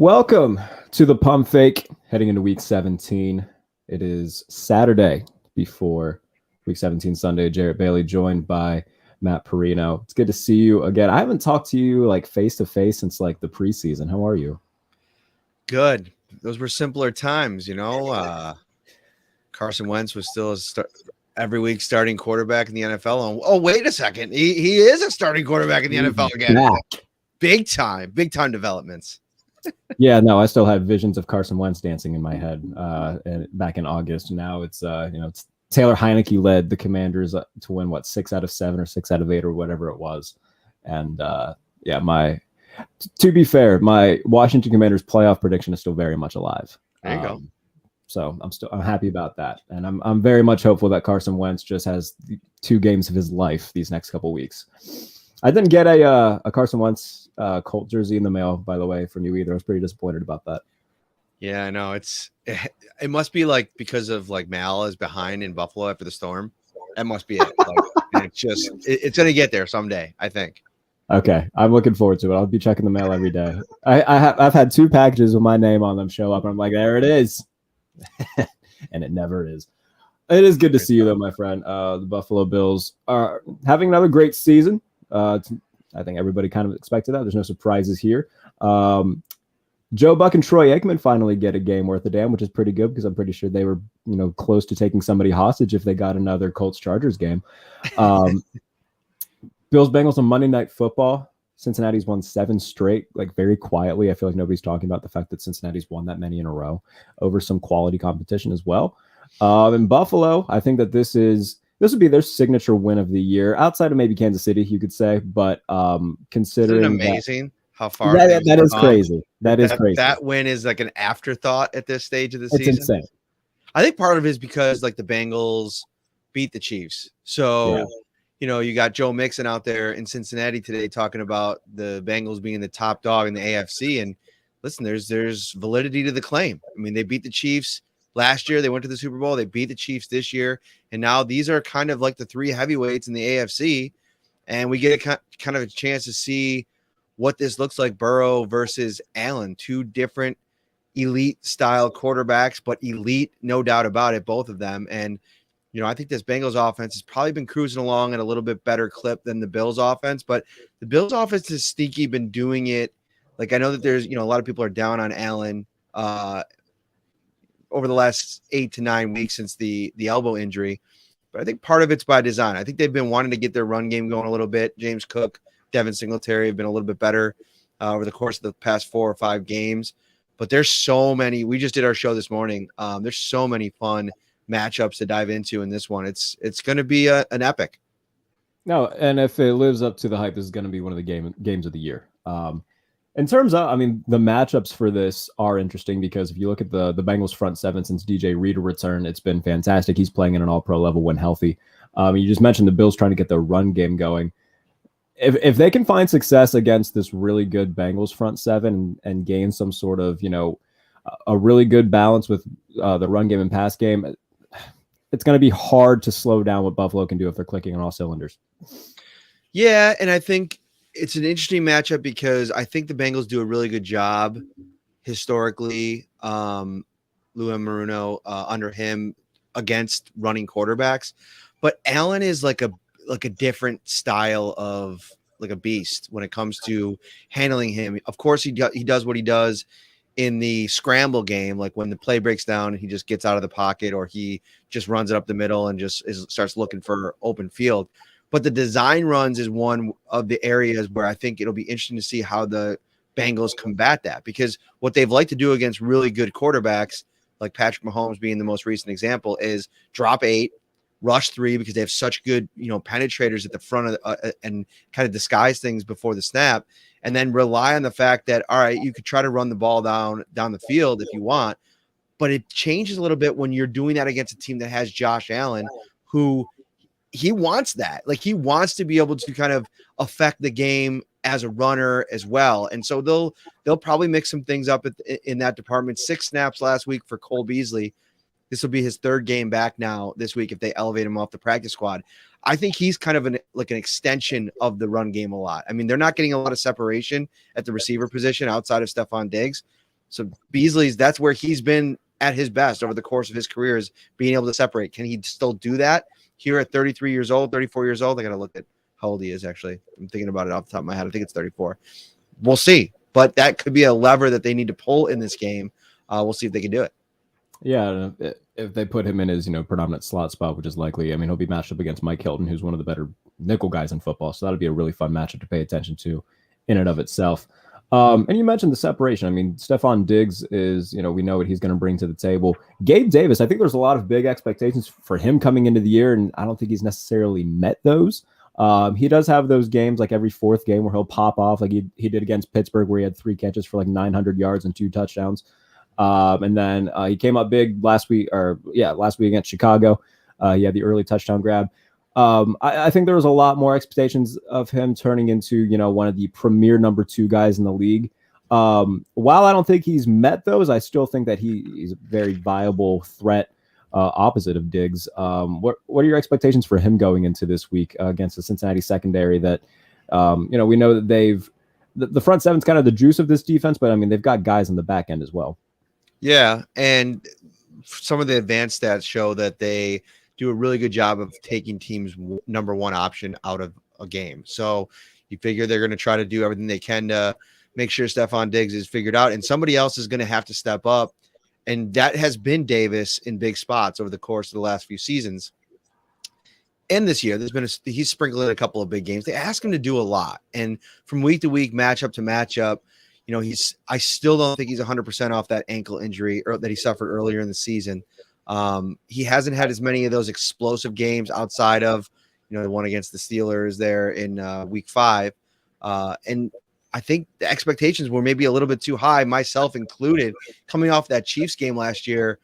Welcome to the Pump Fake, heading into week 17. It is Saturday before week 17 Sunday. Jarrett Bailey joined by Matt Perino. It's good to see you again. I haven't talked to you like face to face since like the preseason. How are you? Good. Those were simpler times, Carson Wentz was still every week starting quarterback in the NFL. And, oh, wait a second. He is a starting quarterback in the NFL again. Back. Big time developments. Yeah, no, I still had visions of Carson Wentz dancing in my head back in August. Now it's it's Taylor Heineke led the Commanders to win 6 out of 7 or 6 out of 8 or whatever it was. And to be fair, my Washington Commanders playoff prediction is still very much alive. There you go. So I'm happy about that, and I'm very much hopeful that Carson Wentz just has 2 games of his life these next couple weeks. I didn't get a Carson Wentz Colt jersey in the mail, by the way, from you either. I was pretty disappointed about that. Yeah, I know. It must be like because of like Mal is behind in Buffalo after the storm. That must be it. It's going to get there someday, I think. Okay, I'm looking forward to it. I'll be checking the mail every day. I've had 2 packages with my name on them show up, and I'm like, there it is. And it never is. It is good to see you, though, my friend. The Buffalo Bills are having another great season. I think everybody kind of expected that. There's no surprises here. Joe Buck and Troy Aikman finally get a game worth a damn, which is pretty good because I'm pretty sure they were, close to taking somebody hostage if they got another Colts-Chargers game. Bills-Bengals on Monday Night Football. Cincinnati's won 7 straight, like very quietly. I feel like nobody's talking about the fact that Cincinnati's won that many in a row over some quality competition as well. In Buffalo, I think that this would be their signature win of the year, outside of maybe Kansas City, you could say. But considering Isn't it amazing how far that is crazy. That is crazy. That win is like an afterthought at this stage of the season. It's insane. I think part of it is because like the Bengals beat the Chiefs. So, yeah. You got Joe Mixon out there in Cincinnati today talking about the Bengals being the top dog in the AFC. And listen, there's validity to the claim. I mean, they beat the Chiefs last year. They went to the Super Bowl. They beat the Chiefs this year. And now these are kind of like the 3 heavyweights in the AFC. And we get kind of a chance to see what this looks like, Burrow versus Allen, 2 different elite style quarterbacks, but elite, no doubt about it, both of them. And, I think this Bengals offense has probably been cruising along at a little bit better clip than the Bills offense, but the Bills offense has sneaky been doing it. Like I know that there's, a lot of people are down on Allen over the last 8 to 9 weeks since the elbow injury, but I think part of it's by design. I think they've been wanting to get their run game going a little bit. James Cook, Devin Singletary have been a little bit better over the course of the past 4 or 5 games, but there's so many. We just did our show this morning. There's so many fun matchups to dive into in this one. It's going to be an epic. No, and if it lives up to the hype, this is going to be one of the games of the year. In terms of, the matchups for this are interesting because if you look at the Bengals front 7 since DJ Reader returned, it's been fantastic. He's playing at an all-pro level when healthy. You just mentioned the Bills trying to get their run game going. If they can find success against this really good Bengals front 7 and gain some sort of, a really good balance with the run game and pass game, it's going to be hard to slow down what Buffalo can do if they're clicking on all cylinders. Yeah, and I think it's an interesting matchup because I think the Bengals do a really good job historically. Lou Anarumo under him against running quarterbacks, but Allen is like a different style of like a beast when it comes to handling him. Of course, he does what he does in the scramble game, like when the play breaks down, he just gets out of the pocket or he just runs it up the middle and just starts looking for open field. But the design runs is one of the areas where I think it'll be interesting to see how the Bengals combat that, because what they've liked to do against really good quarterbacks, like Patrick Mahomes being the most recent example, is drop 8, rush 3, because they have such good, penetrators at the front of and kind of disguise things before the snap, and then rely on the fact that, all right, you could try to run the ball down the field if you want, but it changes a little bit when you're doing that against a team that has Josh Allen, who he wants that. Like, he wants to be able to kind of affect the game as a runner as well. And so they'll probably mix some things up in that department. 6 snaps last week for Cole Beasley. This will be his 3rd game back now this week if they elevate him off the practice squad. I think he's kind of an extension of the run game a lot. I mean, they're not getting a lot of separation at the receiver position outside of Stephon Diggs, So Beasley's, that's where he's been at his best over the course of his career, is being able to separate. Can he still do that here at 33 years old, 34 years old? I got to look at how old he is, actually. I'm thinking about it off the top of my head. I think it's 34. We'll see. But that could be a lever that they need to pull in this game. We'll see if they can do it. Yeah, if they put him in his predominant slot spot, which is likely, I mean, he'll be matched up against Mike Hilton, who's one of the better nickel guys in football. So that'll be a really fun matchup to pay attention to in and of itself. And you mentioned the separation. I mean, Stephon Diggs is, we know what he's going to bring to the table. Gabe Davis, I think there's a lot of big expectations for him coming into the year, and I don't think he's necessarily met those. He does have those games like every fourth game where he'll pop off, like he did against Pittsburgh, where he had 3 catches for like 900 yards and 2 touchdowns. And then he came up big last week against Chicago. He had the early touchdown grab. I think there was a lot more expectations of him turning into, one of the premier number 2 guys in the league. While I don't think he's met those, I still think that he's a very viable threat opposite of Diggs. What are your expectations for him going into this week against the Cincinnati secondary that, we know that the front seven's kind of the juice of this defense, but I mean, they've got guys in the back end as well. Yeah, and some of the advanced stats show that they do a really good job of taking teams' number 1 option out of a game. So you figure they're going to try to do everything they can to make sure Stephon Diggs is figured out, and somebody else is going to have to step up. And that has been Davis in big spots over the course of the last few seasons. And this year, he's sprinkled in a couple of big games. They ask him to do a lot, and from week to week, matchup to matchup, I still don't think he's 100% off that ankle injury that he suffered earlier in the season. He hasn't had as many of those explosive games outside of, the one against the Steelers there in week 5. And I think the expectations were maybe a little bit too high, myself included, coming off that Chiefs game last year.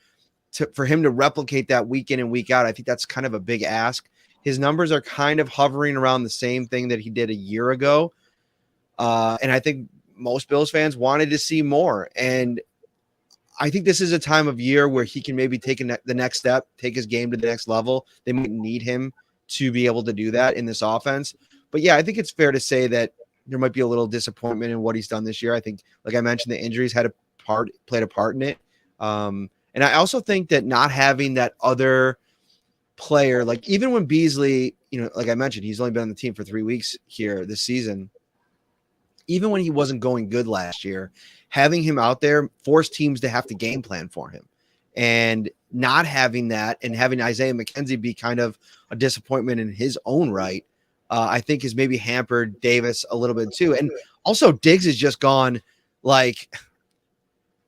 For him to replicate that week in and week out, I think that's kind of a big ask. His numbers are kind of hovering around the same thing that he did a year ago. And I think most Bills fans wanted to see more. And I think this is a time of year where he can maybe take the next step, take his game to the next level. They might need him to be able to do that in this offense. But yeah, I think it's fair to say that there might be a little disappointment in what he's done this year. I think, like I mentioned, the injuries played a part in it. And I also think that not having that other player, like even when Beasley, like I mentioned, he's only been on the team for 3 weeks here this season. Even when he wasn't going good last year, having him out there forced teams to have to game plan for him. And not having that and having Isaiah McKenzie be kind of a disappointment in his own right, I think has maybe hampered Davis a little bit too. And also Diggs has just gone like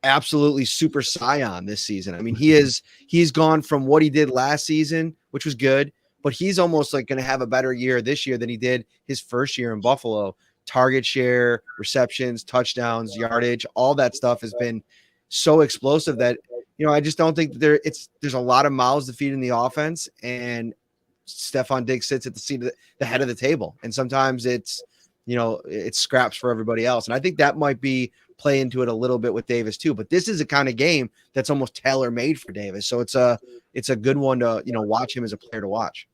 absolutely super Saiyan this season. I mean, he's gone from what he did last season, which was good, but he's almost like going to have a better year this year than he did his first year in Buffalo. Target share, receptions, touchdowns, yardage, all that stuff has been so explosive that, I just don't think there's a lot of mouths to feed in the offense, and Stephon Diggs sits at the head of the table. And sometimes it's scraps for everybody else. And I think that might play into it a little bit with Davis too, but this is a kind of game that's almost tailor made for Davis. So it's a good one to, watch him as a player to watch.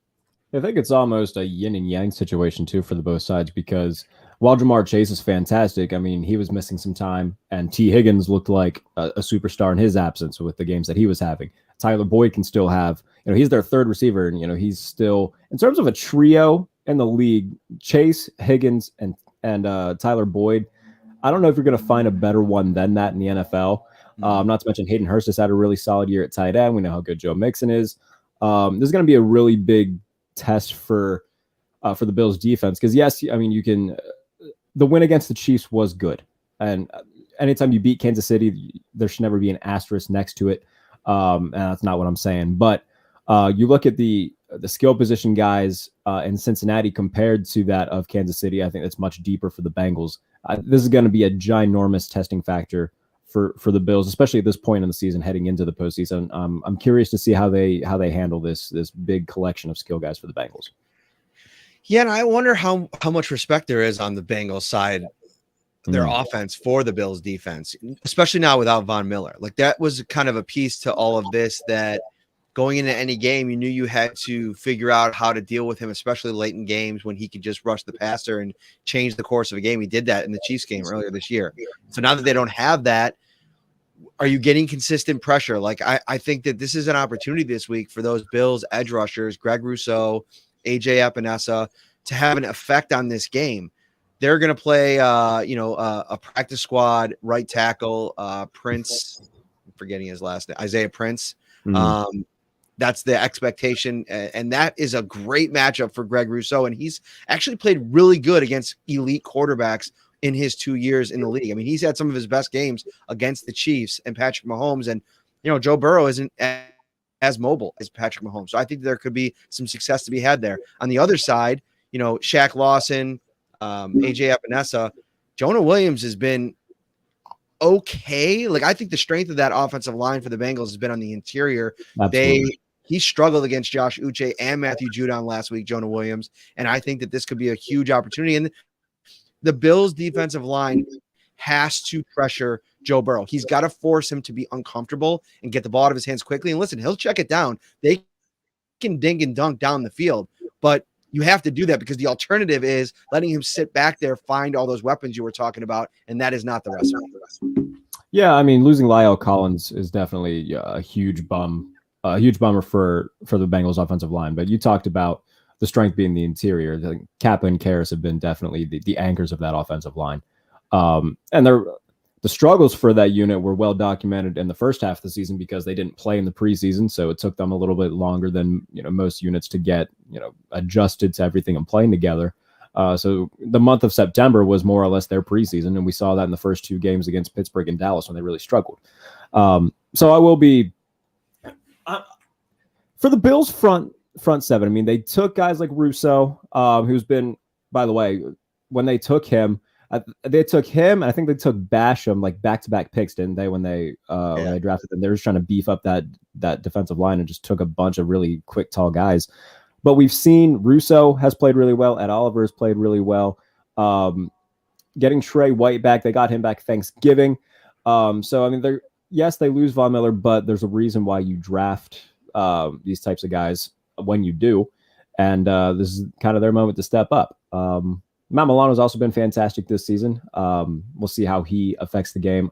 I think it's almost a yin and yang situation too for the both sides, because while Jamar Chase is fantastic, I mean, he was missing some time, and T. Higgins looked like a superstar in his absence with the games that he was having. Tyler Boyd can still have, he's their third receiver, and he's still, in terms of a trio in the league, Chase, Higgins, and Tyler Boyd. I don't know if you're going to find a better one than that in the NFL. Not to mention Hayden Hurst has had a really solid year at tight end. We know how good Joe Mixon is. This is going to be a really big test for the Bills defense, because yes, I mean, you can. The win against the Chiefs was good, and anytime you beat Kansas City, there should never be an asterisk next to it. And that's not what I'm saying. But you look at the skill position guys in Cincinnati compared to that of Kansas City. I think it's much deeper for the Bengals. This is going to be a ginormous testing factor for the Bills, especially at this point in the season, heading into the postseason. I'm curious to see how they handle this big collection of skill guys for the Bengals. Yeah, and I wonder how much respect there is on the Bengals side, their offense for the Bills defense, especially now without Von Miller. Like, that was kind of a piece to all of this, that going into any game, you knew you had to figure out how to deal with him, especially late in games when he could just rush the passer and change the course of a game. He did that in the Chiefs game earlier this year. So now that they don't have that, Are you getting consistent pressure? Like I think that this is an opportunity this week for those Bills edge rushers, Greg Rousseau, AJ Epinesa, to have an effect on this game. They're going to play, a practice squad right tackle, Prince. I'm forgetting his last name, Isaiah Prince. Mhm. That's the expectation, and that is a great matchup for Greg Rousseau. And he's actually played really good against elite quarterbacks in his 2 years in the league. I mean, he's had some of his best games against the Chiefs and Patrick Mahomes. And Joe Burrow isn't as mobile as Patrick Mahomes, so I think there could be some success to be had there. On the other side, Shaq Lawson, AJ Epinesa, Jonah Williams has been okay. Like, I think the strength of that offensive line for the Bengals has been on the interior. Absolutely. He struggled against Josh Uche and Matthew Judon last week, Jonah Williams, and I think that this could be a huge opportunity. And the Bills' defensive line has to pressure Joe Burrow. He's got to force him to be uncomfortable and get the ball out of his hands quickly. And listen, he'll check it down. They can dink and dunk down the field, but you have to do that because the alternative is letting him sit back there, find all those weapons you were talking about, and that is not the recipe. Yeah, I mean, losing Lyle Collins is definitely a huge bummer for the Bengals offensive line. But you talked about the strength being the interior. Kappa and Karras have been definitely the anchors of that offensive line. And the struggles for that unit were well documented in the first half of the season because they didn't play in the preseason. So it took them a little bit longer than most units to get adjusted to everything and playing together. So the month of September was more or less their preseason, and we saw that in the first 2 games against Pittsburgh and Dallas when they really struggled. So I will be for the Bills front 7. I mean, they took guys like Rousseau, who's been, by the way, when they took him, and I think they took Basham like back-to-back picks, didn't they? When they drafted them, they were just trying to beef up that defensive line and just took a bunch of really quick, tall guys. But we've seen Rousseau has played really well. Ed Oliver has played really well. Getting Trey White back, they got him back Thanksgiving. So I mean, they lose Von Miller, but there's a reason why you draft these types of guys when you do, and this is kind of their moment to step up. Matt Milano's also been fantastic this season. We'll see how he affects the game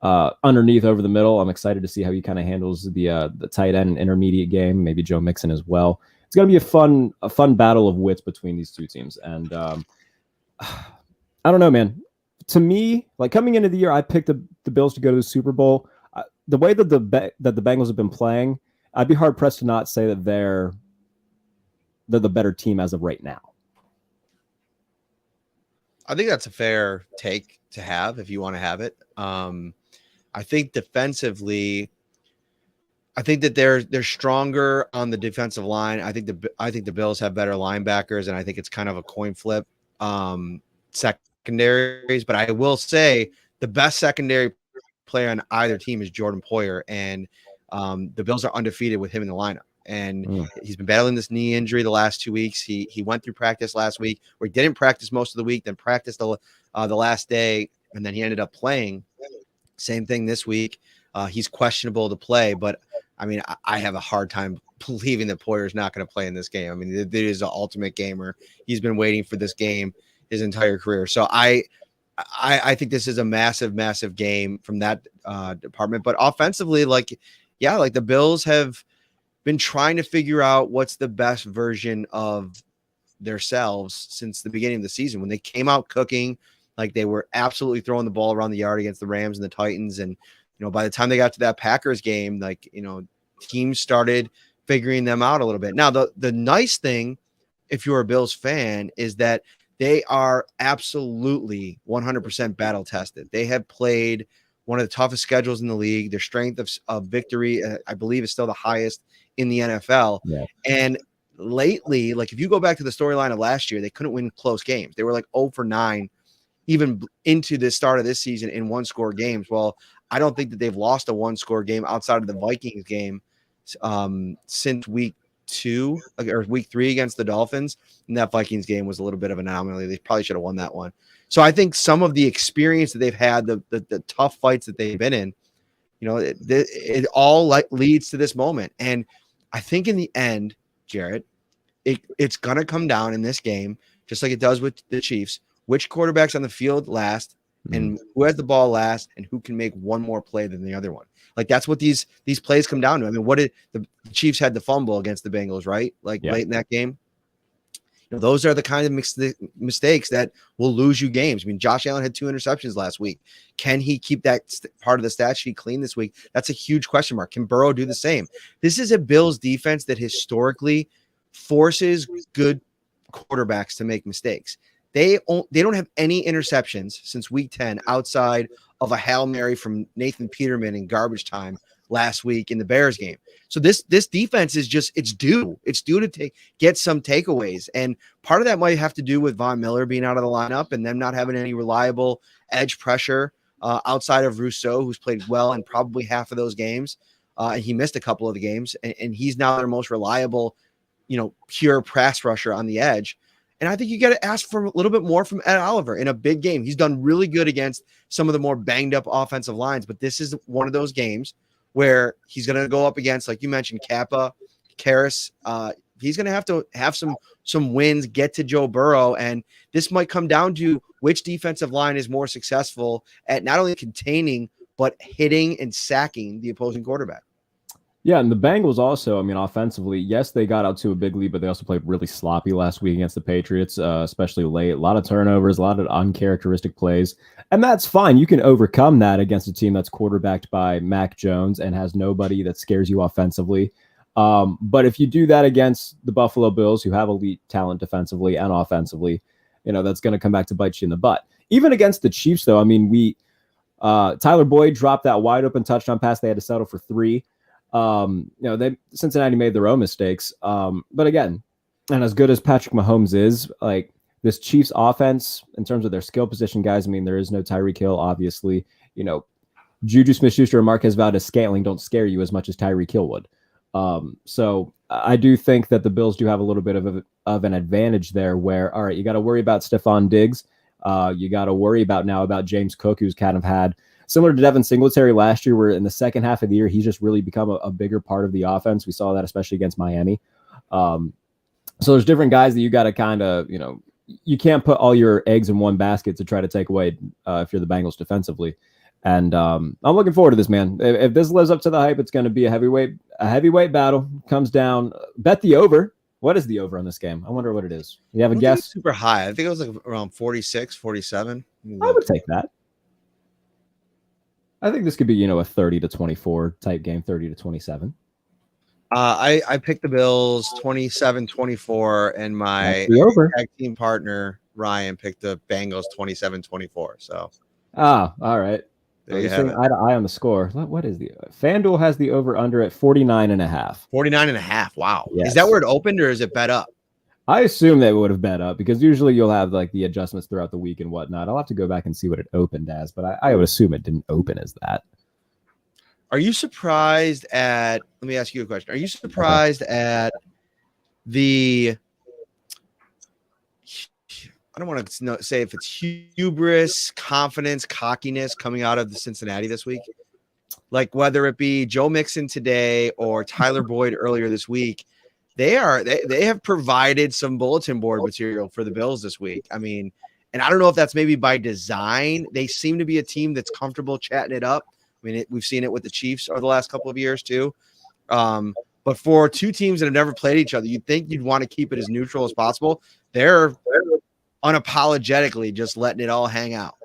underneath over the middle. I'm excited to see how he kind of handles the tight end and intermediate game. Maybe Joe Mixon as well. It's going to be a fun battle of wits between these two teams. And I don't know, man. To me, like coming into the year, I picked the Bills to go to the Super Bowl. The way that the Bengals have been playing, I'd be hard pressed to not say that they're the better team as of right now. I think that's a fair take to have if you want to have it. I think defensively, I think that they're stronger on the defensive line. I think the Bills have better linebackers, and I think it's kind of a coin flip. Secondaries, but I will say the best secondary player on either team is Jordan Poyer, and the Bills are undefeated with him in the lineup. And he's been battling this knee injury the last 2 weeks. He went through practice last week, where he didn't practice most of the week, then practiced the last day, and then he ended up playing. Same thing this week. He's questionable to play, but I mean, I have a hard time believing that Poyer's not going to play in this game. I mean, it is an ultimate gamer. He's been waiting for this game his entire career. So I think this is a massive, massive game from that department. But offensively, like the Bills have been trying to figure out what's the best version of themselves since the beginning of the season. When they came out cooking, like they were absolutely throwing the ball around the yard against the Rams and the Titans. And, by the time they got to that Packers game, teams started figuring them out a little bit. Now, the nice thing, if you're a Bills fan, is that they are absolutely 100% battle tested. They have played one of the toughest schedules in the league. Their strength of victory, I believe, is still the highest in the NFL. Yeah. And lately, like if you go back to the storyline of last year, they couldn't win close games. They were like 0 for 9 even into the start of this season in 1-score games. Well, I don't think that they've lost a 1-score game outside of the Vikings game since week 2 or week 3 against the Dolphins. And that Vikings game was a little bit of an anomaly. They probably should have won that one. So I think some of the experience that they've had, the tough fights that they've been in, it all leads to this moment. And I think in the end, Jarrett, it's going to come down in this game, just like it does with the Chiefs, which quarterback's on the field last and who has the ball last and who can make one more play than the other one. Like that's what these plays come down to. I mean, what did the Chiefs had the fumble against the Bengals, right? Like late in that game. You know, those are the kind of mistakes that will lose you games. I mean, Josh Allen had 2 interceptions last week. Can he keep that part of the stat sheet clean this week? That's a huge question mark. Can Burrow do the same? This is a Bills defense that historically forces good quarterbacks to make mistakes. They don't have any interceptions since week 10 outside of a Hail Mary from Nathan Peterman in garbage time last week in the Bears game. So this defense is just it's due to get some takeaways, and part of that might have to do with Von Miller being out of the lineup and them not having any reliable edge pressure outside of Rousseau, who's played well in probably half of those games. He missed a couple of the games, and he's now their most reliable, pure pass rusher on the edge. And I think you got to ask for a little bit more from Ed Oliver in a big game. He's done really good against some of the more banged up offensive lines, but this is one of those games where he's going to go up against, like you mentioned, Kappa, Karras. He's going to have some wins, get to Joe Burrow, and this might come down to which defensive line is more successful at not only containing but hitting and sacking the opposing quarterback. Yeah, and the Bengals also, I mean, offensively, yes, they got out to a big lead, but they also played really sloppy last week against the Patriots, especially late. A lot of turnovers, a lot of uncharacteristic plays, and that's fine. You can overcome that against a team that's quarterbacked by Mac Jones and has nobody that scares you offensively. But if you do that against the Buffalo Bills, who have elite talent defensively and offensively, that's going to come back to bite you in the butt. Even against the Chiefs, though, I mean, Tyler Boyd dropped that wide open touchdown pass. They had to settle for 3. Cincinnati made their own mistakes. But again, and as good as Patrick Mahomes is, like this Chiefs offense in terms of their skill position guys, I mean, there is no Tyreek Hill, obviously. Juju Smith-Schuster and Marquez Valdez-Scantling don't scare you as much as Tyreek Hill would. So I do think that the Bills do have a little bit of an advantage there where, all right, you got to worry about Stephon Diggs. You got to worry about James Cook, who's kind of had similar to Devin Singletary last year, where in the second half of the year, he's just really become a bigger part of the offense. We saw that especially against Miami. So there's different guys that you got to kind of, you can't put all your eggs in one basket to try to take away if you're the Bengals defensively. And I'm looking forward to this, man. If this lives up to the hype, it's going to be a heavyweight battle. Comes down, bet the over. What is the over on this game? I wonder what it is. You have a guess? Super high. I think it was like around 46, 47. I would take that. I think this could be, a 30-24 type game, 30-27. I picked the Bills 27-24, and my tag team partner Ryan picked the Bengals 27-24. So, all right. There you have it. Eye to eye on the score. What is the FanDuel has the over under at 49.5. 49.5. Wow. Yes. Is that where it opened, or is it bet up? I assume they would have bet up because usually you'll have like the adjustments throughout the week and whatnot. I'll have to go back and see what it opened as, but I would assume it didn't open as that. Are you surprised at, let me ask you a question. Are you surprised at the, I don't want to say if it's hubris, confidence, cockiness coming out of the Cincinnati this week? Like whether it be Joe Mixon today or Tyler Boyd earlier this week, they have provided some bulletin board material for the Bills this week. I mean, and I don't know if that's maybe by design. They seem to be a team that's comfortable chatting it up. I mean, we've seen it with the Chiefs over the last couple of years too. But for two teams that have never played each other, you'd think you'd want to keep it as neutral as possible. They're unapologetically just letting it all hang out.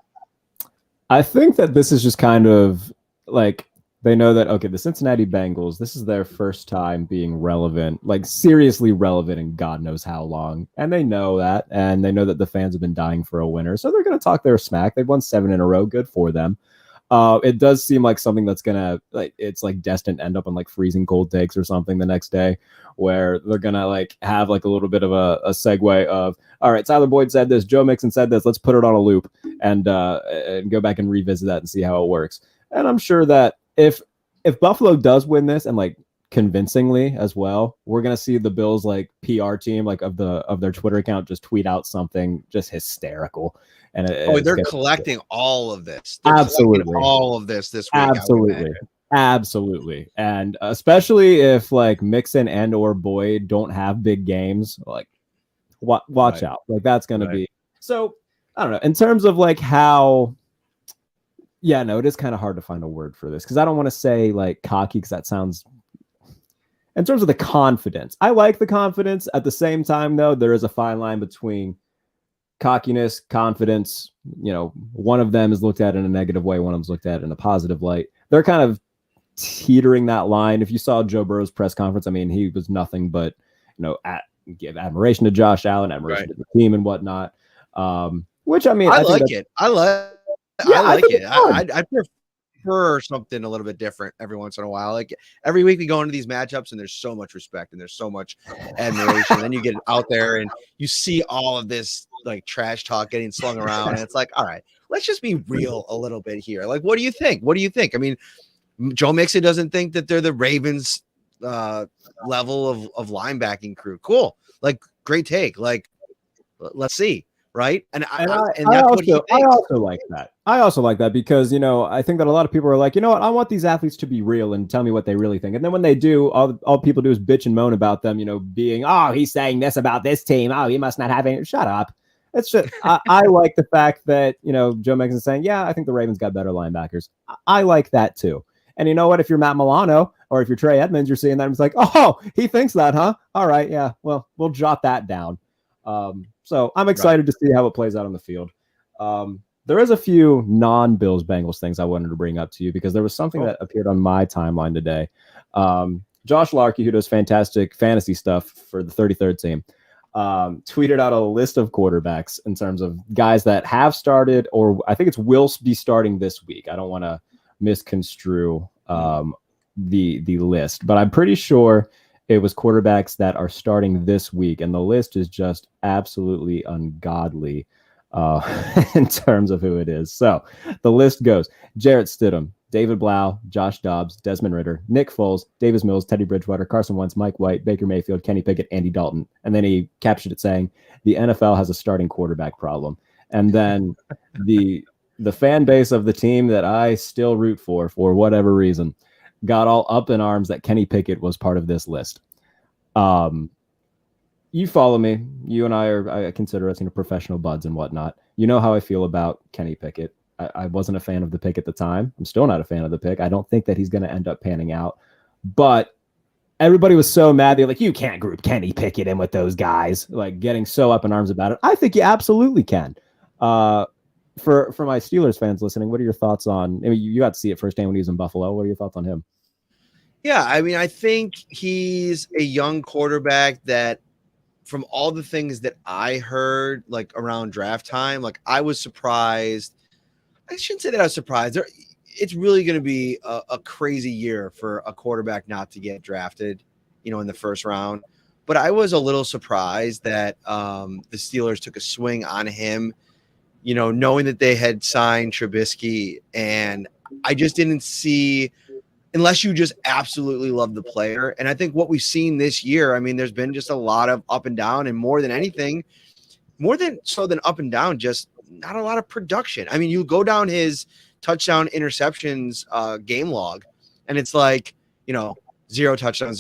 I think that this is just kind of like they know that, okay, the Cincinnati Bengals, this is their first time being relevant, like seriously relevant in God knows how long. And they know that, and they know that the fans have been dying for a winner. So they're going to talk their smack. They've won 7 in a row. Good for them. It does seem like something that's gonna it's like destined to end up on like freezing cold takes or something the next day, where they're gonna like have like a little bit of a segue of, all right, Tyler Boyd said this, Joe Mixon said this, let's put it on a loop and go back and revisit that and see how it works. And I'm sure that if Buffalo does win this and like convincingly as well, we're gonna see the Bills like PR team like of their Twitter account just tweet out something just hysterical. And they're collecting all of this. Absolutely, all of this week. Absolutely, and especially if like Mixon and or Boyd don't have big games, like watch out. Like that's going to be so. I don't know in terms of like how Yeah, no, it is kind of hard to find a word for this because I don't want to say like cocky because that sounds. In terms of the confidence, I like the confidence. At the same time, though, there is a fine line between cockiness, confidence. One of them is looked at in a negative way, one of them's looked at in a positive light. They're kind of teetering that line. If you saw Joe Burrow's press conference, I mean, he was nothing but, give admiration to Josh Allen, admiration to the team and whatnot. Which I mean, I like it. I like it. I prefer something a little bit different every once in a while. Like every week we go into these matchups and there's so much respect and there's so much admiration. Then you get out there and you see all of this like trash talk getting slung around. And it's like, all right, let's just be real a little bit here. Like, what do you think? What do you think? I mean, Joe Mixon doesn't think that they're the Ravens level of linebacking crew. Cool. Like, great take. Like, let's see. Right. And I also like that. I also like that because, I think that a lot of people are like, you know what? I want these athletes to be real and tell me what they really think. And then when they do, all people do is bitch and moan about them, being, oh, he's saying this about this team. Oh, he must not have any. Shut up. It's just, I like the fact that, Joe Mixon's saying, yeah, I think the Ravens got better linebackers. I like that too. And you know what? If you're Matt Milano or if you're Trey Edmonds, you're seeing that and it's like, oh, he thinks that, huh? All right. Yeah. Well, we'll jot that down. So I'm excited to see how it plays out on the field. There is a few non-Bills-Bengals things I wanted to bring up to you because there was something that appeared on my timeline today. Josh Larkey, who does fantastic fantasy stuff for the 33rd team, tweeted out a list of quarterbacks in terms of guys that have started or I think it's will be starting this week. I don't want to misconstrue the list, but I'm pretty sure it was quarterbacks that are starting this week, and the list is just absolutely ungodly in terms of who it is. So the list goes: Jarrett Stidham, David Blau, Josh Dobbs, Desmond Ridder, Nick Foles, Davis Mills, Teddy Bridgewater, Carson Wentz, Mike White, Baker Mayfield, Kenny Pickett, Andy Dalton. And then he captured it saying, the NFL has a starting quarterback problem. And then the fan base of the team that I still root for whatever reason, got all up in arms that Kenny Pickett was part of this list. You follow me. You and I consider us professional buds and whatnot. You know how I feel about Kenny Pickett. I wasn't a fan of the pick at the time. I'm still not a fan of the pick. I don't think that he's going to end up panning out. But everybody was so mad. They're like, you can't group Kenny Pickett in with those guys, like getting so up in arms about it. I think you absolutely can. For my Steelers fans listening, what are your thoughts on? I mean, you got to see it firsthand when he was in Buffalo. What are your thoughts on him? Yeah, I mean, I think he's a young quarterback that, from all the things that I heard, like around draft time, like I was surprised. I shouldn't say that I was surprised. It's really going to be a crazy year for a quarterback not to get drafted, in the first round. But I was a little surprised that the Steelers took a swing on him, knowing that they had signed Trubisky. And I just didn't see, unless you just absolutely love the player. And I think what we've seen this year, I mean, there's been just a lot of up and down, and more than anything, more than up and down, just not a lot of production. I mean, you go down his touchdown interceptions game log, and it's like, 0 touchdowns,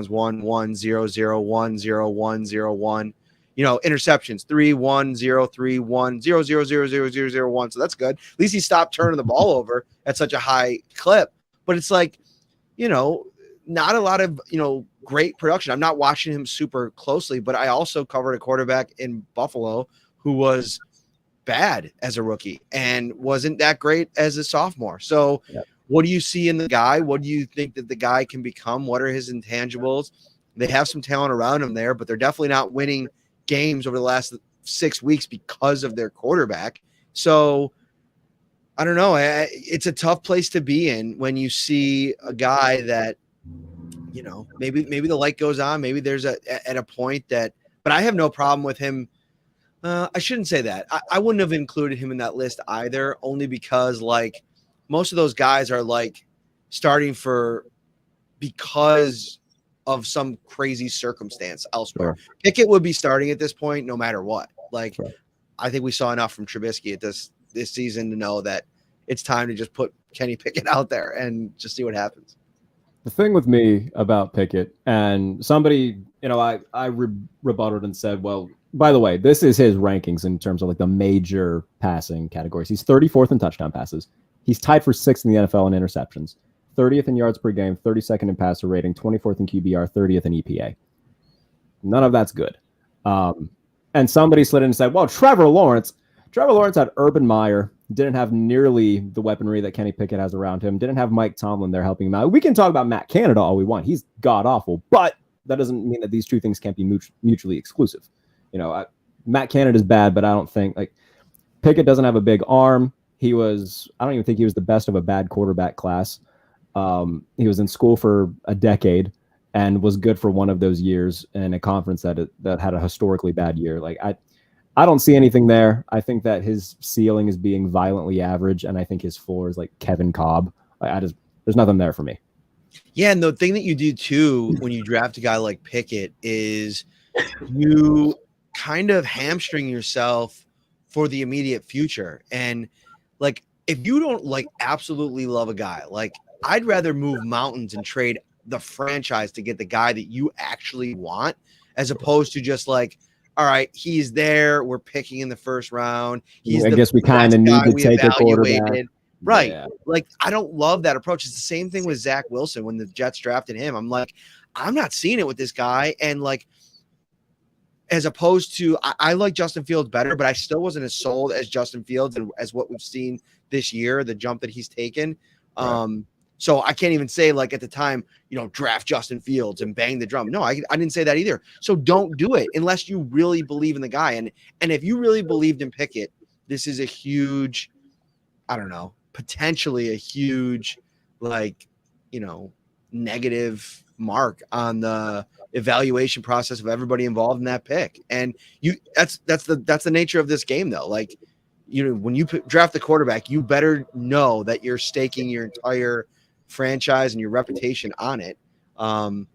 1, 1, 0, 0, 1, 0, 1, 0, 1. Interceptions, 3, 1, 0, 3, 1, 0, 0, 0, 0, 0, 0, 1. So that's good. At least he stopped turning the ball over at such a high clip. But it's like, not a lot of, great production. I'm not watching him super closely, but I also covered a quarterback in Buffalo who was bad as a rookie and wasn't that great as a sophomore. So What do you see in the guy? What do you think that the guy can become? What are his intangibles? They have some talent around him there, but they're definitely not winning games over the last 6 weeks because of their quarterback. So I don't know. It's a tough place to be in when you see a guy that, maybe the light goes on. Maybe there's at a point that, but I have no problem with him. I shouldn't say that. I wouldn't have included him in that list either, only because like most of those guys are like starting because of some crazy circumstance elsewhere. Sure. Pickett would be starting at this point, no matter what. Like, sure. I think we saw enough from Trubisky at this season to know that it's time to just put Kenny Pickett out there and just see what happens. The thing with me about Pickett, and somebody, I rebutted and said, well, by the way, this is his rankings in terms of like the major passing categories. He's 34th in touchdown passes. He's tied for 6th in the NFL in interceptions, 30th in yards per game, 32nd in passer rating, 24th in QBR, 30th in EPA. None of that's good. And somebody slid in and said, well, Trevor Lawrence had Urban Meyer, didn't have nearly the weaponry that Kenny Pickett has around him, didn't have Mike Tomlin there helping him out. We can talk about Matt Canada all we want. He's god-awful, but that doesn't mean that these two things can't be mutually exclusive. Matt Canada's bad, but I don't think, Pickett doesn't have a big arm. I don't even think he was the best of a bad quarterback class. He was in school for a decade and was good for one of those years in a conference that had a historically bad year. I don't see anything there. I think that his ceiling is being violently average, and I think his floor is like Kevin Cobb. There's nothing there for me. Yeah, and the thing that you do too when you draft a guy like Pickett is you kind of hamstring yourself for the immediate future. And if you don't absolutely love a guy, I'd rather move mountains and trade the franchise to get the guy that you actually want, as opposed to just all right, he's there, we're picking in the first round. I guess we kind of need to take a quarterback. Right. Yeah. I don't love that approach. It's the same thing with Zach Wilson when the Jets drafted him. I'm I'm not seeing it with this guy. And as opposed to, I like Justin Fields better, but I still wasn't as sold as Justin Fields and as what we've seen this year, the jump that he's taken. Right. So I can't even say at the time, draft Justin Fields and bang the drum. No, I didn't say that either. So don't do it unless you really believe in the guy. And if you really believed in Pickett, this is a huge, I don't know, potentially a huge, negative mark on the evaluation process of everybody involved in that pick. And that's the nature of this game though. When you draft the quarterback, you better know that you're staking your entire franchise and your reputation on it. And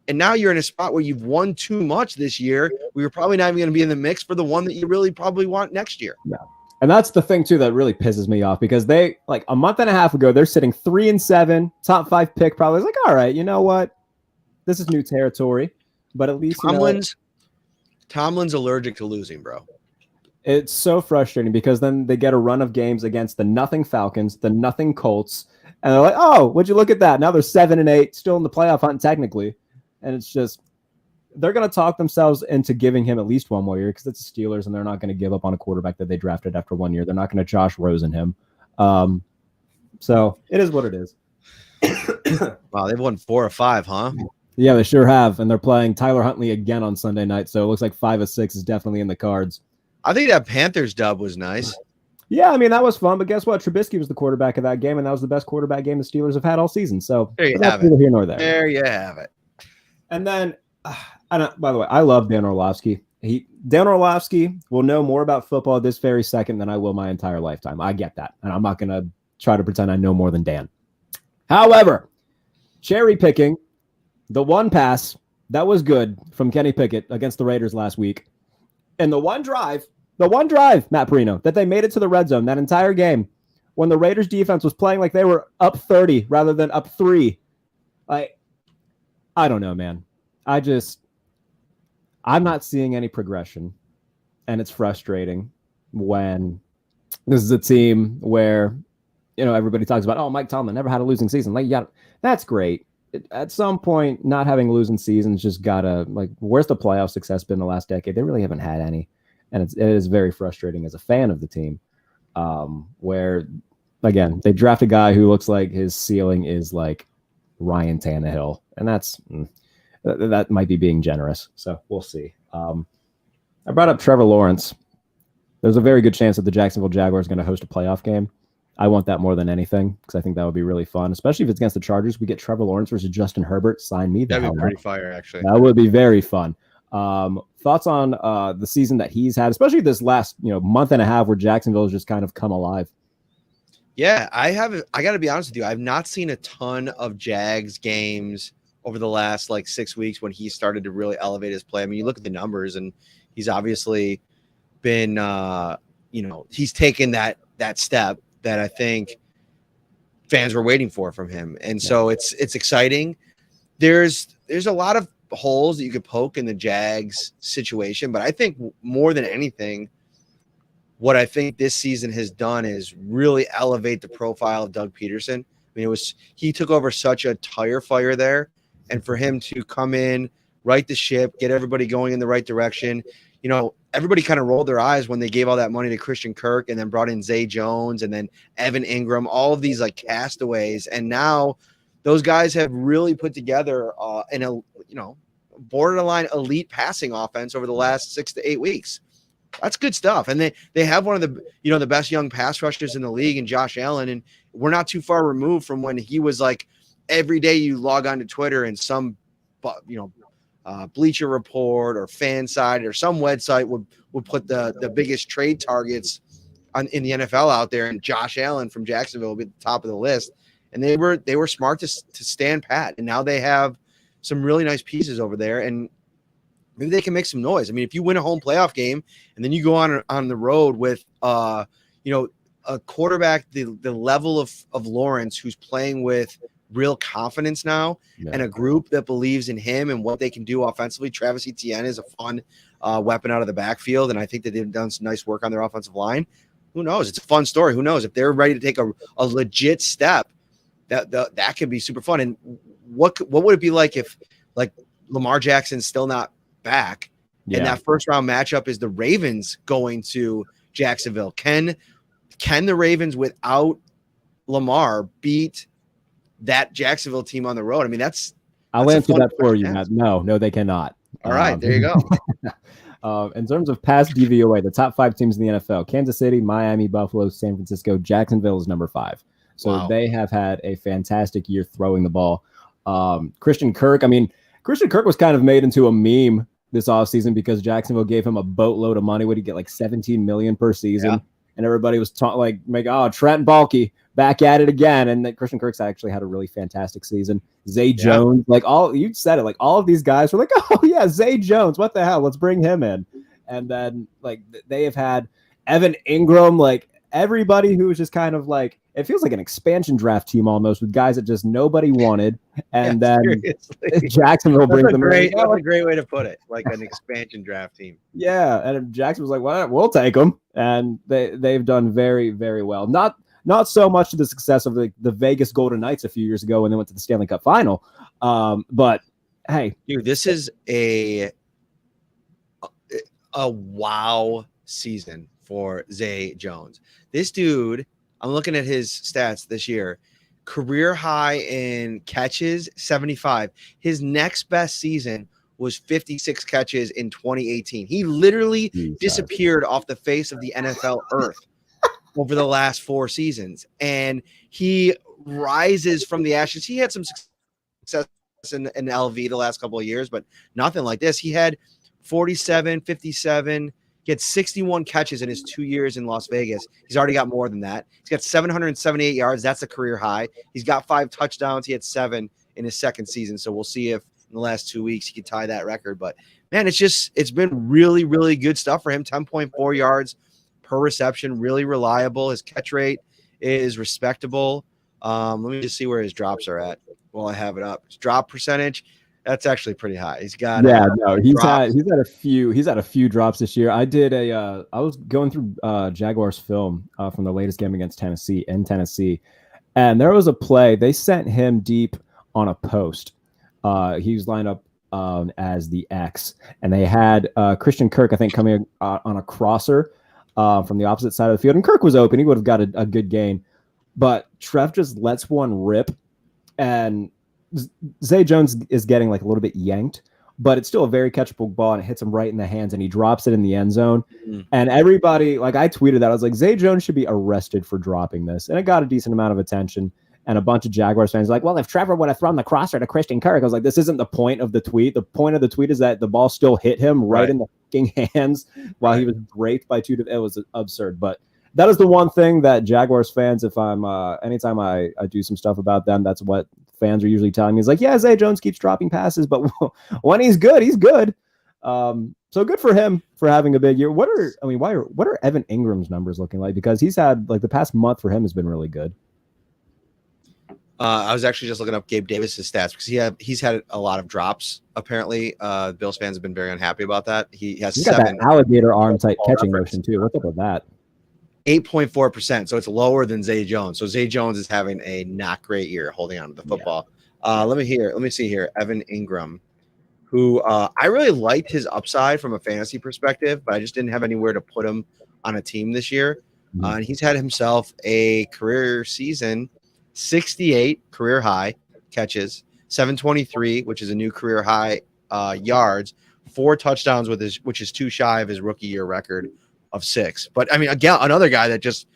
now you're in a spot where you've won too much this year. We were probably not even going to be in the mix for the one that you really probably want next year. Yeah. And that's the thing too that really pisses me off, because they a month and a half ago, they're sitting 3-7, top 5 pick, probably all right, you know what? This is new territory, but at least Tomlin's allergic to losing, bro. It's so frustrating because then they get a run of games against the nothing Falcons, the nothing Colts, and they're oh, would you look at that? Now they're 7-8, still in the playoff hunt technically. And it's just, they're going to talk themselves into giving him at least one more year because it's the Steelers, and they're not going to give up on a quarterback that they drafted after 1 year. They're not going to Josh Rosen him. So it is what it is. Wow, they've won 4 or 5, huh? Yeah, they sure have. And they're playing Tyler Huntley again on Sunday night. So it looks like 5 of 6 is definitely in the cards. I think that Panthers dub was nice. Yeah, I mean, that was fun. But guess what? Trubisky was the quarterback of that game, and that was the best quarterback game the Steelers have had all season. So there you have it. Here nor there. There you have it. And then, by the way, I love Dan Orlovsky. Dan Orlovsky will know more about football this very second than I will my entire lifetime. I get that. And I'm not going to try to pretend I know more than Dan. However, cherry picking the one pass that was good from Kenny Pickett against the Raiders last week, and the one drive, Matt Perino, that they made it to the red zone that entire game when the Raiders defense was playing like they were up 30 rather than up 3. I don't know, man. I'm not seeing any progression, and it's frustrating when this is a team where, everybody talks about, oh, Mike Tomlin never had a losing season. That's great. At some point, not having a losing season's just gotta, where's the playoff success been the last decade? They really haven't had any. And it is very frustrating as a fan of the team, where, again, they draft a guy who looks like his ceiling is like Ryan Tannehill. And that might be being generous. So we'll see. I brought up Trevor Lawrence. There's a very good chance that the Jacksonville Jaguars are going to host a playoff game. I want that more than anything because I think that would be really fun, especially if it's against the Chargers. We get Trevor Lawrence versus Justin Herbert. Sign me. That'd be pretty fire, actually. That would be very fun. Thoughts on the season that he's had, especially this last month and a half where Jacksonville has just kind of come alive? Yeah, I got to be honest with you. I've not seen a ton of Jags games over the last 6 weeks when he started to really elevate his play. I mean, you look at the numbers, and he's obviously been, he's taken that step that I think fans were waiting for from him. And so it's exciting. There's a lot of holes that you could poke in the Jags situation, but I think more than anything, what I think this season has done is really elevate the profile of Doug Peterson. I mean, he took over such a tire fire there, and for him to come in, right the ship, get everybody going in the right direction. You know, everybody kind of rolled their eyes when they gave all that money to Christian Kirk and then brought in Zay Jones and then Evan Ingram, all of these like castaways, and now those guys have really put together borderline elite passing offense over the last 6 to 8 weeks. That's good stuff. And they have one of the best young pass rushers in the league in Josh Allen. And we're not too far removed from when he was like every day you log on to Twitter and some, Bleacher Report or Fanside or some website would put the biggest trade targets in the NFL out there. And Josh Allen from Jacksonville will be at the top of the list. And they were smart to stand pat. And now they have some really nice pieces over there. And maybe they can make some noise. I mean, if you win a home playoff game and then you go on the road with, a quarterback, the level of Lawrence, who's playing with real confidence now, and a group that believes in him and what they can do offensively. Travis Etienne is a fun weapon out of the backfield, and I think that they've done some nice work on their offensive line. Who knows? It's a fun story. Who knows? If they're ready to take a legit step, that could be super fun. And what would it be like if like Lamar Jackson's still not back, and that first round matchup is the Ravens going to Jacksonville? Can the Ravens without Lamar beat that Jacksonville team on the road? I mean, I'll answer that for you, Matt. No, they cannot. All right, there you go. In terms of past DVOA, the top 5 teams in the NFL: Kansas City, Miami, Buffalo, San Francisco. Jacksonville is number 5. So They have had a fantastic year throwing the ball. Christian Kirk was kind of made into a meme this offseason because Jacksonville gave him a boatload of money. Would he get like $17 million per season? Yeah. And everybody was Trent Baalke back at it again. And that Christian Kirk's actually had a really fantastic season. Zay Jones, you said it, like all of these guys were like, oh yeah, Zay Jones, what the hell? Let's bring him in. And then like they have had Evan Ingram, like everybody who was just kind of like, it feels like an expansion draft team almost, with guys that just nobody wanted. And then Jacksonville brings them in. That's a great way to put it, like an expansion draft team. Yeah, and Jackson was like, well, we'll take them. And they've done very, very well. Not so much to the success of the Vegas Golden Knights a few years ago when they went to the Stanley Cup final. But, hey. Dude, this is a wow season for Zay Jones. This dude, I'm looking at his stats this year. Career high in catches, 75. His next best season was 56 catches in 2018. He literally disappeared off the face of the NFL earth over the last 4 seasons. And he rises from the ashes. He had some success in LV the last couple of years, but nothing like this. He had 47, 57. He had 61 catches in his 2 years in Las Vegas. He's already got more than that. He's got 778 yards. That's a career high. He's got 5 touchdowns. He had 7 in his second season. So we'll see if in the last 2 weeks he can tie that record. But, man, it's been really, really good stuff for him. 10.4 yards per reception, really reliable. His catch rate is respectable. Let me just see where his drops are at while I have it up. His drop percentage, that's actually pretty high. He's got he's had a few drops this year. I was going through Jaguars film from the latest game against Tennessee, and there was a play they sent him deep on a post. He was lined up as the X, and they had Christian Kirk, I think, coming on a crosser from the opposite side of the field, and Kirk was open. He would have got a good gain, but Trev just lets one rip, and Zay Jones is getting like a little bit yanked, but it's still a very catchable ball, and it hits him right in the hands, and he drops it in the end zone. And everybody, like, I tweeted that. I was like, Zay Jones should be arrested for dropping this. And it got a decent amount of attention. And a bunch of Jaguars fans like, well, if Trevor would have thrown the crosser to Christian Kirk, I was like, this isn't the point of the tweet. The point of the tweet is that the ball still hit him right in the fucking hands while he was draped by 2. It was absurd. But that is the one thing that Jaguars fans, if I'm anytime I do some stuff about them, that's what fans are usually telling me. Is like, yeah, Zay Jones keeps dropping passes, but when he's good, he's good. So good for him for having a big year. What are Evan Ingram's numbers looking like? Because he's had, like, the past month for him has been really good. I was actually just looking up Gabe Davis's stats because he's had a lot of drops. Apparently, Bills fans have been very unhappy about that. He has 7. Got that alligator arm type catching motion too. What's up with that? 8.4%. So it's lower than Zay Jones. So Zay Jones is having a not great year holding on to the football. Let me see here. Evan Ingram, who I really liked his upside from a fantasy perspective, but I just didn't have anywhere to put him on a team this year. And he's had himself a career season, 68 career high catches, 723, which is a new career high yards, 4 touchdowns which is 2 shy of his rookie year record of 6. But I mean, again, another guy that just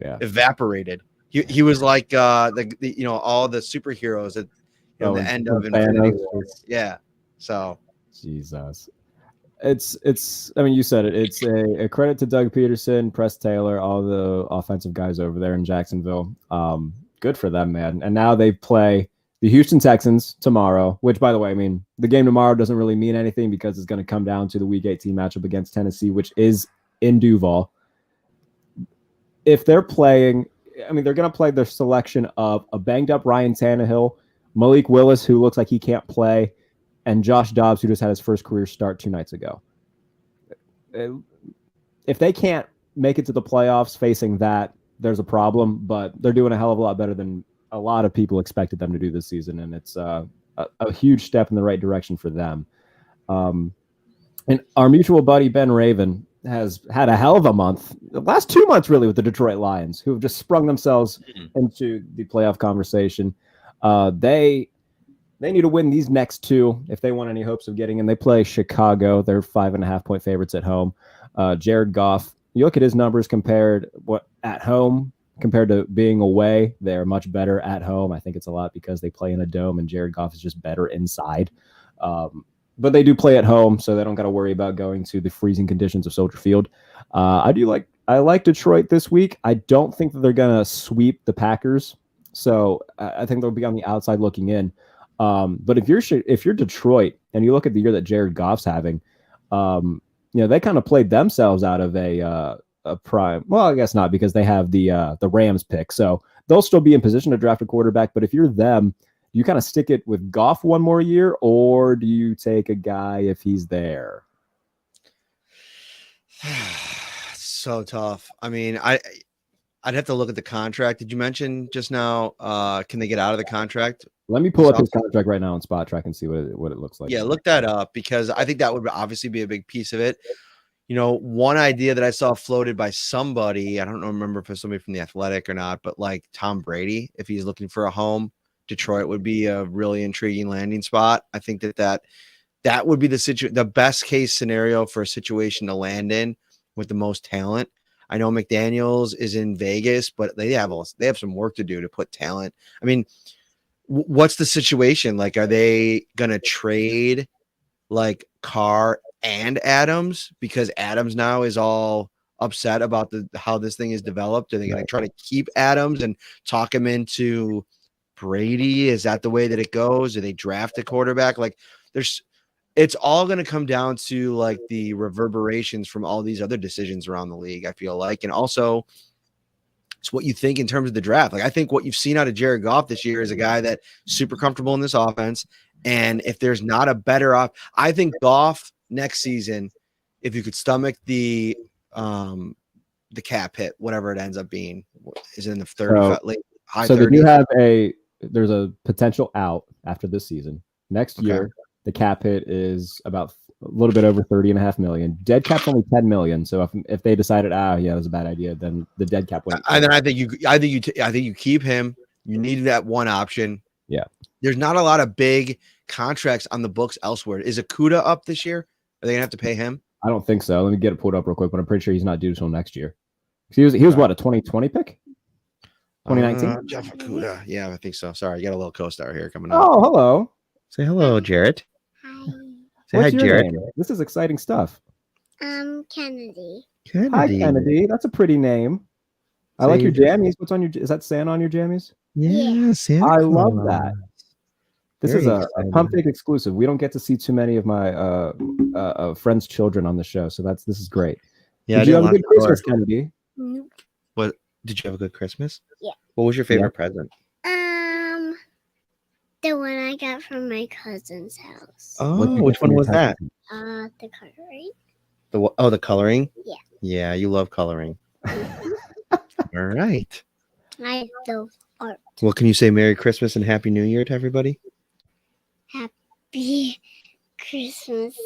evaporated. He was like the all the superheroes at the end of Infinity Wars. Yeah. So Jesus. It's I mean, you said it. It's a credit to Doug Peterson, Press Taylor, all the offensive guys over there in Jacksonville. Good for them, man. And now they play the Houston Texans tomorrow, which, by the way, I mean, the game tomorrow doesn't really mean anything because it's going to come down to the Week 18 matchup against Tennessee, which is in Duval. If they're playing, I mean, they're going to play their selection of a banged-up Ryan Tannehill, Malik Willis, who looks like he can't play, and Josh Dobbs, who just had his first career start 2 nights ago. If they can't make it to the playoffs facing that, there's a problem, but they're doing a hell of a lot better than a lot of people expected them to do this season, and it's a huge step in the right direction for them. And our mutual buddy, Ben Raven, has had a hell of a month, the last 2 months really, with the Detroit Lions, who have just sprung themselves into the playoff conversation. They need to win these next 2 if they want any hopes of getting in. They play Chicago. They're 5.5-point favorites at home. Jared Goff, you look at his numbers at home compared to being away, they're much better at home. I think it's a lot because they play in a dome and Jared Goff is just better inside. But they do play at home, so they don't got to worry about going to the freezing conditions of Soldier Field. I like Detroit this week. I don't think that they're going to sweep the Packers, so I think they'll be on the outside looking in. But if you're Detroit and you look at the year that Jared Goff's having, they kind of played themselves out of a prime. Well, I guess not, because they have the Rams pick, so they'll still be in position to draft a quarterback. But if you're them, do you kind of stick it with Goff one more year, or do you take a guy if he's there? So tough. I mean, I'd have to look at the contract. Did you mention just now? Can they get out of the contract? Let me pull up his contract right now on Spot Track and see what it looks like. Yeah, look that up, because I think that would obviously be a big piece of it. One idea that I saw floated by somebody, I don't remember if it's somebody from The Athletic or not, but like Tom Brady, if he's looking for a home, Detroit would be a really intriguing landing spot. I think that would be the best case scenario for a situation to land in with the most talent. I know McDaniels is in Vegas, but they have some work to do to put talent. I mean, what's the situation? Like, are they going to trade like Carr and Adams, because Adams now is all upset about how this thing is developed? Are they going to try to keep Adams and talk him into Brady? Is that the way that it goes? Do they draft a quarterback? Like, it's all going to come down to like the reverberations from all these other decisions around the league, I feel like. And also it's what you think in terms of the draft. Like, I think what you've seen out of Jared Goff this year is a guy that's super comfortable in this offense. And if there's not a better I think Goff next season, if you could stomach the cap hit, whatever it ends up being, is in the 30 late high 30s. So they do have there's a potential out after this season. Next year, the cap hit is about a little bit over $30.5 million. Dead cap's only $10 million. So if they decided, it was a bad idea, then the dead cap went. And then I think you keep him. You need that one option. Yeah. There's not a lot of big contracts on the books elsewhere. Is Akuda up this year? Are they gonna have to pay him? I don't think so. Let me get it pulled up real quick, but I'm pretty sure he's not due until next year. He was what, a 2020 pick? 2019? Jeff Akuda. Yeah, I think so. Sorry, you got a little co-star here coming up. Oh, hello. Say hello, Jarrett. Hi. Say hi, Jarrett. Name? This is exciting stuff. Kennedy. Hi, Kennedy. That's a pretty name. I like your jammies. What's on your? Is that Santa on your jammies? Yeah, Santa. I love that. This is a Pump Fake exclusive. We don't get to see too many of my friends' children on the show, so this is great. Yeah, did you have a good Christmas, Kennedy? Nope. What? Did you have a good Christmas? Yeah. What was your favorite present? The one I got from my cousin's house. Oh, which one was that? The coloring. The coloring? Yeah. Yeah, you love coloring. All right. I love art. Well, can you say Merry Christmas and Happy New Year to everybody? Happy Christmas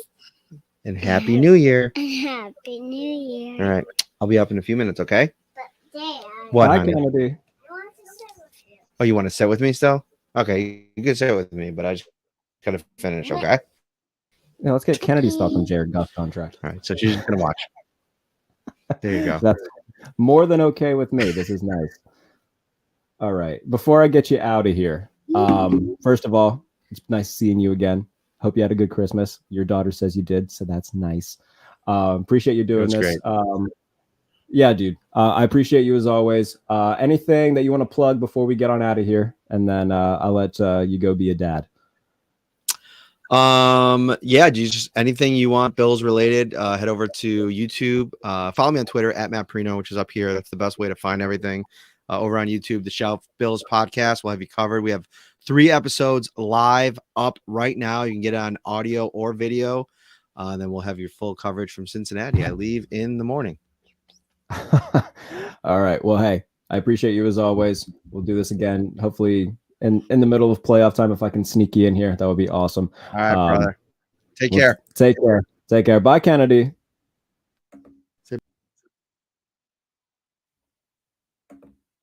And Happy New Year. and Happy New Year. All right. I'll be up in a few minutes, okay? But Dad, What, Bye, honey? Kennedy. I want to sit with you. Oh, you want to sit with me still? Okay, you can sit with me, but I just gotta finish, okay? Yeah, let's get Kennedy's thoughts on Jared Goff's contract. All right, so she's just gonna watch. There you go. That's more than okay with me. This is nice. All right. Before I get you out of here, first of all, it's nice seeing you again. Hope you had a good Christmas. Your daughter says you did, so that's nice. Appreciate you doing That's this. great. Yeah, dude. I appreciate you as always. Anything that you want to plug before we get on out of here, and then I'll let you go be a dad. Yeah, do you just anything you want Bills related, head over to YouTube. Follow me on Twitter at Matt Perino, which is up here. That's the best way to find everything. Over on YouTube, the Shelf Bills podcast will have you covered. We have 3 episodes live up right now. You can get it on audio or video. Then we'll have your full coverage from Cincinnati. I leave in the morning. All right. Well, hey, I appreciate you as always. We'll do this again. Hopefully in the middle of playoff time, if I can sneak you in here, that would be awesome. All right, brother. Take Well, care. Take care. Take care. Bye, Kennedy.